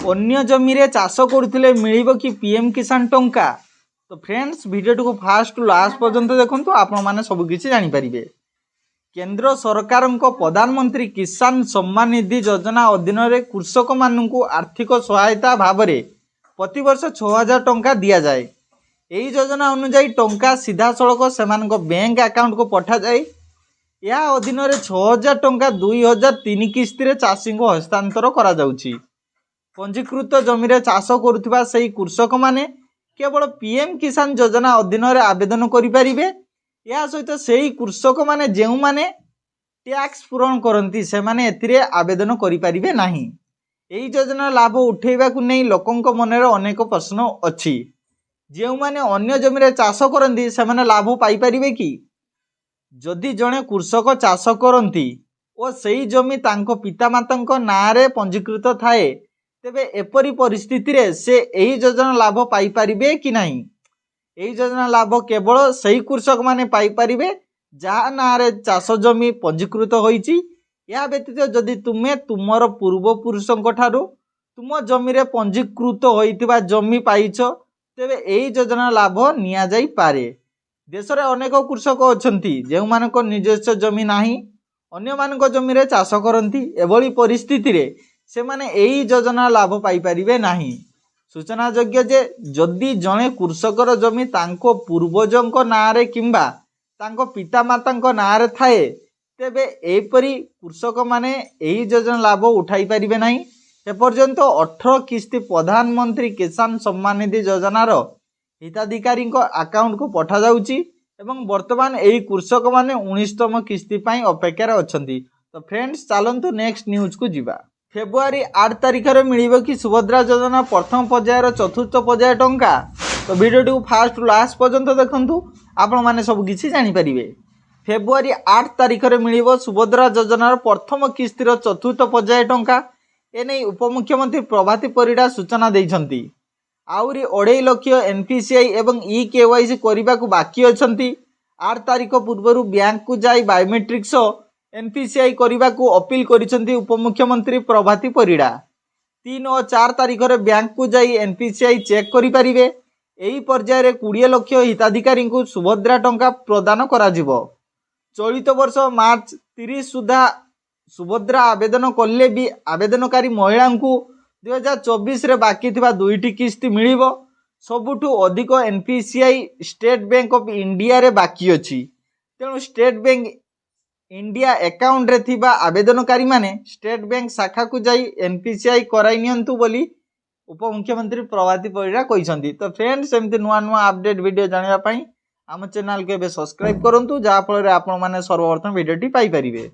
अन्य जमी रे चाष करुले मिलिबो कि पीएम किसान टंका। तो फ्रेंड्स वीडियो को फास्ट लास्ट पर्यंत देखंतु आपण माने सब किछि जानि परिबे। केंद्र सरकार प्रधानमंत्री किसान सम्मान निधि योजना अधीन रे कृषक माननकु आर्थिक सहायता भावरे प्रति वर्ष 6000 टंका दिया जाए। एही योजना अनुसार टंका सीधा सड़क सेमानक बैंक अकाउंट को पठा जाए। या अधीन रे 6000 टंका 2003 किस्ती रे चाषी को हस्तांतर करा जाउछि। पंजीकृत जमी रे चाष करुथिबा सेही कृषक माने केवल पीएम किसान योजना अधीन रे आवेदन करि परिबे। या सहित सेही कृषक माने जेउ माने टैक्स पूरण करंती से माने एथिरे आवेदन करि परिबे नाही। एही योजना लाभ उठेबाकु नै लोकंक मन रे अनेक प्रश्न अछि। जेउ माने अन्य जमी रे चाष करंती से माने लाभ पाई परिबे कि? जदि जणे कृषक चाष करंती ओ सेही जमी तांको पितामातांक नाँ रे पंजीकृत थाए तेबे एपरी परिस्थिति रे से एही योजना लाभ पाई परिबे कि नाही? एही योजना लाभ केवल सही कृषक माने पाई परिबे जहा नाँ रे चाष जमी पंजीकृत होईची। या व्यतीत जदि तुमे तुमर पूर्व पुरुषंक ठारू तुम जमी रे पंजीकृत होईतिबा जमी पाइछ तेबे एही योजना लाभ निया जाई पारे। देश रे अनेक कृषक अछंती जेउ मानक निजस्व जमी नाही अन्य मानक जमी रे चाष करंती। एभली परिस्थिति रे से माने एही योजना लाभ पाई परिबे नाही। सूचना योग्य जे जदि जणे कृषकर जमी तांको पूर्वजंक नाँ रे किंबा तांको पितामातांक नाँ रे थाए तेबे एपरी कृषक माने एही योजना लाभ उठाई परिबे नाही। ए पर्यंत 18 किस्ती प्रधानमंत्री किसान सम्मान निधि योजनार हिताधिकारी अकाउंट को पठा जाउची एवं वर्तमान एही कृषक माने 19तम किस्ती पाई अपेक्षा अछंती। तो फ्रेंड्स चलंतु नेक्स्ट न्यूज को जिबा। फेब्रुआरी 8 तारिख रे मिलिबो कि सुभद्रा योजना प्रथम पर्यायर चतुर्थ पर्याय टंका। तो वीडियो को फास्ट लास्ट पर्यंत देखंतु आपण माने सब किछि जानि परिबे। फेब्रुआरी 8 तारिख रे मिलिबो सुभद्रा योजनार प्रथम किस्तीर चतुर्थ पर्याय टंका। एनै उपमुख्यमंत्री प्रभाती परिडा सूचना दैछंती। आउरी 2.5 लाख एनपीसीआई एवं ई-केवाईसी करबाकू बाकी अछंती। 8 तारिख पूर्व बैंक को जाई बायोमेट्रिक्स एनपीसीआई करबाकू अपील करिसंती उपमुख्यमंत्री प्रभाती परिडा। 3 और 4 तारिख रे बैंक को जाई एनपीसीआई चेक करि परिबे। एही पर्याय रे 20 लाख हिताधिकारी को सुभद्रा टंका प्रदान करा जिवो। चलित वर्ष मार्च 30 सुधा सुभद्रा आवेदन कले भी आवेदनकारी महिला को 2024 रे बाकी थिबा दुईटी किस्ती मिलिबो। सबुठु अधिक NPCI state bank of India रे बाकी अछि। तेणु स्टेट बैंक इंडिया अकाउंट रे थिबा आवेदनकारी माने स्टेट बैंक शाखा को जाई एनपीसीआई कराई नियंतु बोली उपमुख्यमंत्री प्रभाती परिडा कहिसंती। तो फ्रेंड्स एमती नुआ नुआ अपडेट वीडियो जानिबा पई आम चैनल के बे सब्सक्राइब करंतु जहा फल रे आपण माने सर्वप्रथम वीडियोटी पाई परिबे।